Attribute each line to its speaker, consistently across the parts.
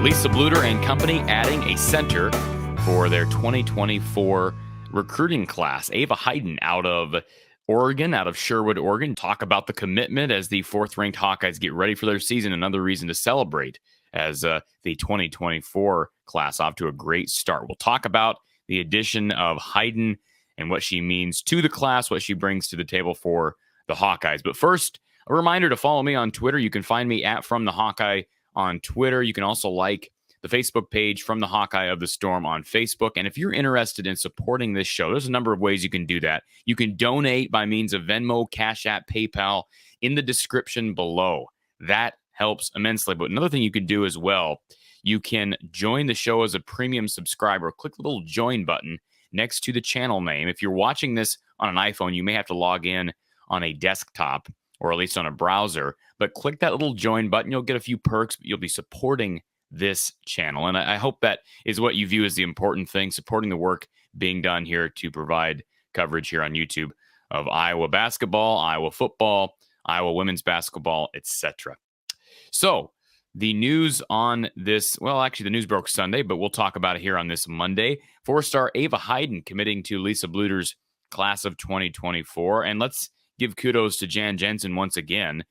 Speaker 1: Lisa Bluter and company adding a center for their 2024 recruiting class. Ava Heiden out of Oregon, out of Sherwood, Oregon. Talk about the commitment as the fourth-ranked Hawkeyes get ready for their season. Another reason to celebrate as the 2024 class off to a great start. We'll talk about the addition of Heiden and what she means to the class, what she brings to the table for the Hawkeyes. But first, a reminder to follow me on Twitter. You can find me at From the Hawkeye on Twitter. You can also like the Facebook page From the Hawkeye of the Storm on Facebook. And if you're interested in supporting this show, there's a number of ways you can do that. You can donate by means of Venmo, Cash App, PayPal in the description below. That helps immensely. But another thing you can do as well, you can join the show as a premium subscriber. Click the little join button next to the channel name. If you're watching this on an iPhone, you may have to log in on a desktop or at least on a browser. But click that little join button. You'll get a few perks, but you'll be supporting this channel. And I hope that is what you view as the important thing, supporting the work being done here to provide coverage here on YouTube of Iowa basketball, Iowa football, Iowa women's basketball, etc. So the news on this, well, actually the news broke Sunday, but we'll talk about it here on this Monday. Four-star Ava Heiden committing to Lisa Bluter's class of 2024. And let's give kudos to Jan Jensen once again.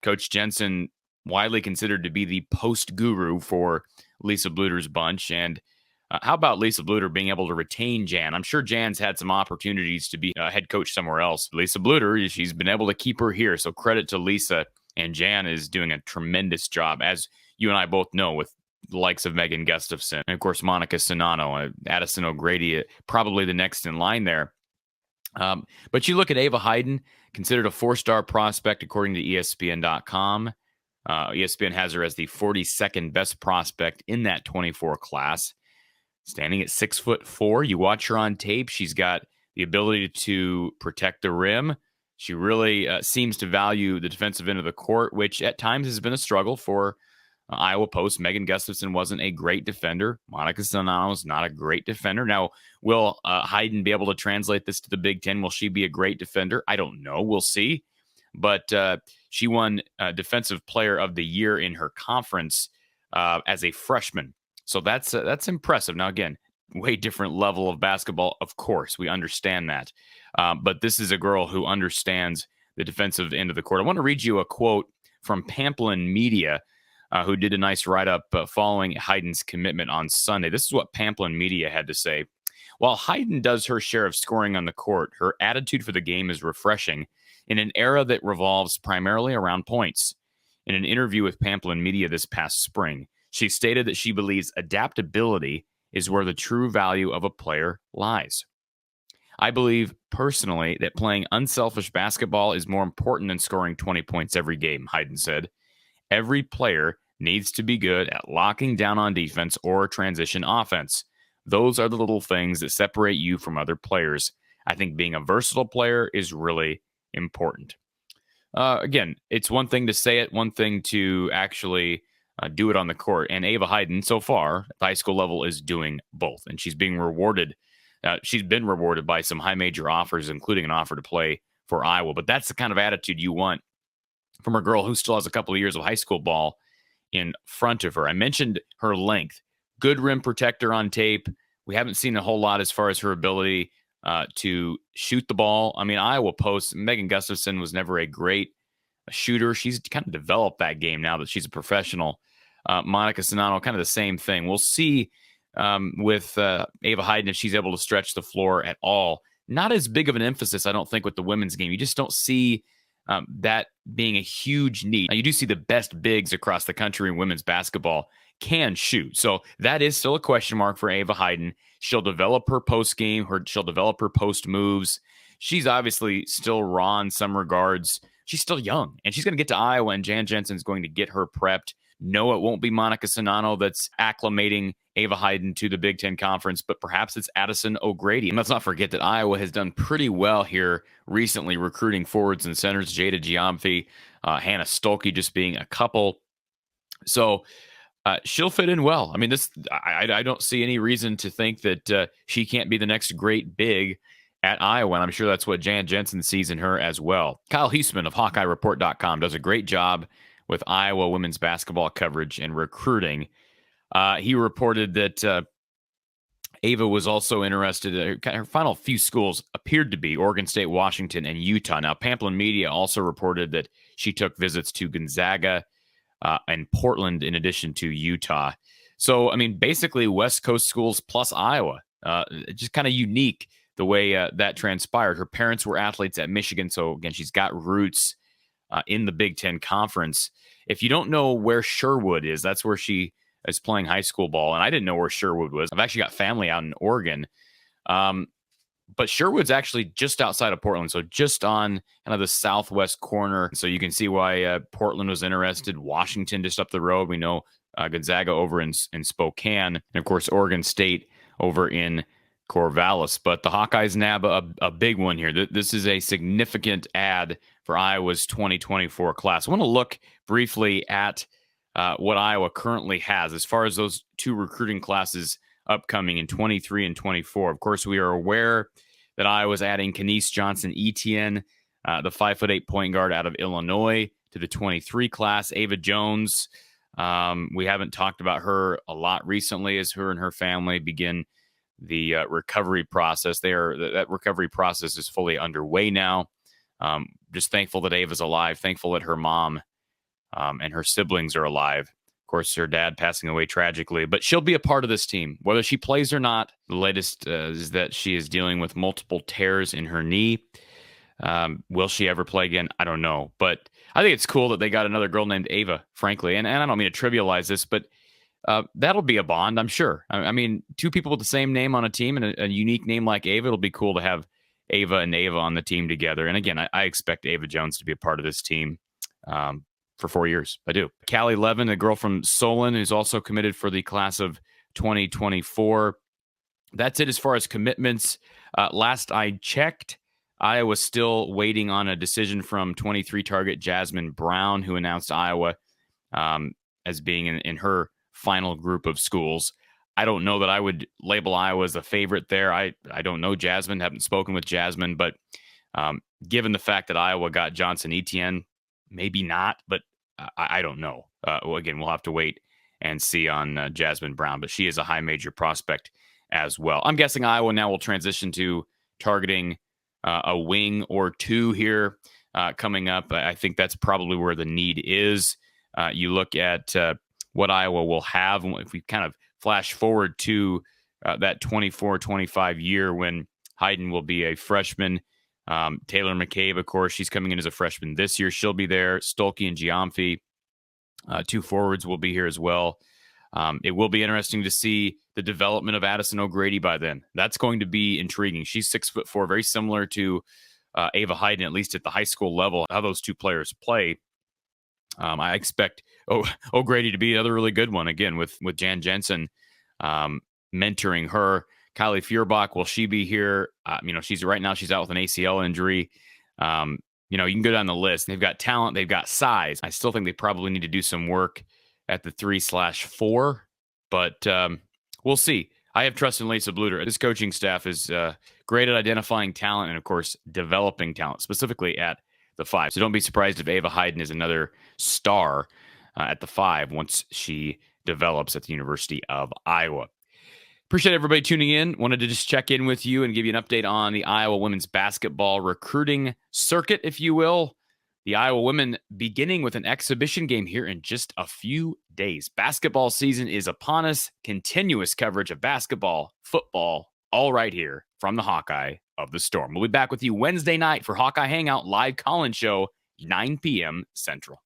Speaker 1: Coach Jensen, widely considered to be the post guru for Lisa Bluter's bunch. And how about Lisa Bluter being able to retain Jan? I'm sure Jan's had some opportunities to be a head coach somewhere else. Lisa Bluter, she's been able to keep her here. So credit to Lisa. And Jan is doing a tremendous job, as you and I both know, with the likes of Megan Gustafson and, of course, Monica Sonano, Addison O'Grady, probably the next in line there. But you look at Ava Heiden, considered a four-star prospect according to ESPN.com. ESPN has her as the 42nd best prospect in that 24 class, standing at 6'4". You watch her on tape. She's got the ability to protect the rim. She really seems to value the defensive end of the court, which at times has been a struggle for Iowa Post. Megan Gustafson wasn't a great defender. Monica Sonano is not a great defender. Now, will Heiden be able to translate this to the Big Ten? Will she be a great defender? I don't know. We'll see. But she won Defensive Player of the Year in her conference as a freshman. So that's impressive. Now, again, way different level of basketball. Of course, we understand that. But this is a girl who understands the defensive end of the court. I want to read you a quote from Pamplin Media, who did a nice write-up following Heiden's commitment on Sunday. This is what Pamplin Media had to say. While Heiden does her share of scoring on the court, her attitude for the game is refreshing in an era that revolves primarily around points. In an interview with Pamplin Media this past spring, she stated that she believes adaptability is where the true value of a player lies. I believe personally that playing unselfish basketball is more important than scoring 20 points every game, Heiden said. Every player needs to be good at locking down on defense or transition offense. Those are the little things that separate you from other players. I think being a versatile player is really important. Again, it's one thing to say it, one thing to actually do it on the court. And Ava Heiden, so far, at the high school level, is doing both. And she's being rewarded. She's been rewarded by some high major offers, including an offer to play for Iowa. But that's the kind of attitude you want from a girl who still has a couple of years of high school ball in front of her. I mentioned her length. Good rim protector on tape. We haven't seen a whole lot as far as her ability to shoot the ball. I mean, Iowa Post, Megan Gustafson was never a great shooter. She's kind of developed that game now that she's a professional. Monica Sonano, kind of the same thing. We'll see with Ava Heiden if she's able to stretch the floor at all. Not as big of an emphasis, I don't think, with the women's game. You just don't see that being a huge need. Now, you do see the best bigs across the country in women's basketball can shoot. So that is still a question mark for Ava Heiden. She'll develop her post game, she'll develop her post moves. She's obviously still raw in some regards. She's still young, and she's going to get to Iowa, and Jan Jensen's going to get her prepped. No, it won't be Monica Sonano that's acclimating Ava Heiden to the Big Ten Conference, but perhaps it's Addison O'Grady. And let's not forget that Iowa has done pretty well here recently recruiting forwards and centers, Jada Giamfi, Hannah Stolke just being a couple. So she'll fit in well. I mean, I don't see any reason to think that she can't be the next great big at Iowa, and I'm sure that's what Jan Jensen sees in her as well. Kyle Huesman of HawkeyeReport.com does a great job with Iowa women's basketball coverage and recruiting. He reported that Ava was also interested. Her final few schools appeared to be Oregon State, Washington, and Utah. Now, Pamplin Media also reported that she took visits to Gonzaga and Portland in addition to Utah. So, I mean, basically West Coast schools plus Iowa. Just kind of unique the way that transpired. Her parents were athletes at Michigan. So, again, she's got roots in the Big Ten Conference. If you don't know where Sherwood is, that's where she is playing high school ball. And I didn't know where Sherwood was. I've actually got family out in Oregon. But Sherwood's actually just outside of Portland, so just on kind of the southwest corner. So you can see why Portland was interested. Washington just up the road. We know Gonzaga over in Spokane, and of course Oregon State over in Corvallis. But the Hawkeyes nab a big one here. This is a significant add for Iowa's 2024 class. I want to look briefly at what Iowa currently has as far as those two recruiting classes upcoming in 23 and 24. Of course, we are aware that Iowa's adding Kenise Johnson-Etienne, the 5'8" point guard out of Illinois, to the 23 class. Ava Jones, we haven't talked about her a lot recently as her and her family begin the recovery process. That recovery process is fully underway now. Just thankful that Ava's alive, thankful that her mom and her siblings are alive. Of course, her dad passing away tragically, but she'll be a part of this team, whether she plays or not. The latest is that she is dealing with multiple tears in her knee. Will she ever play again? I don't know, but I think it's cool that they got another girl named Ava, frankly. And I don't mean to trivialize this, but that'll be a bond, I'm sure. I mean, two people with the same name on a team and a unique name like Ava, it'll be cool to have Ava and Ava on the team together. And again, I expect Ava Jones to be a part of this team for 4 years. I do. Callie Levin, a girl from Solon, who's also committed for the class of 2024. That's it as far as commitments. Last I checked, Iowa's still waiting on a decision from 23 target Jasmine Brown, who announced Iowa as being in her final group of schools. I don't know that I would label Iowa as a favorite there. I don't know Jasmine, haven't spoken with Jasmine, but given the fact that Iowa got Johnson-Etienne, maybe not, but I don't know. Again, we'll have to wait and see on Jasmine Brown, but she is a high major prospect as well. I'm guessing Iowa now will transition to targeting a wing or two here coming up. I think that's probably where the need is. You look at what Iowa will have, and if we kind of flash forward to that 24-25 year when Heiden will be a freshman. Taylor McCabe, of course, she's coming in as a freshman this year. She'll be there. Stolke and Giamfi, two forwards, will be here as well. It will be interesting to see the development of Addison O'Grady by then. That's going to be intriguing. She's 6'4", very similar to Ava Heiden, at least at the high school level, how those two players play. I expect O'Grady to be another really good one, again, with Jan Jensen mentoring her. Kylie Feuerbach, will she be here? She's out with an ACL injury. You can go down the list. They've got talent. They've got size. I still think they probably need to do some work at the 3/4, but we'll see. I have trust in Lisa Bluter. This coaching staff is great at identifying talent and, of course, developing talent, specifically at the 5. So don't be surprised if Ava Heiden is another star at the 5 once she develops at the University of Iowa. Appreciate everybody tuning in. Wanted to just check in with you and give you an update on the Iowa women's basketball recruiting circuit, if you will. The Iowa women beginning with an exhibition game here in just a few days. Basketball season is upon us. Continuous coverage of basketball, football, all right here from the Hawkeye of the Storm. We'll be back with you Wednesday night for Hawkeye Hangout live call-in show, 9 p.m. Central.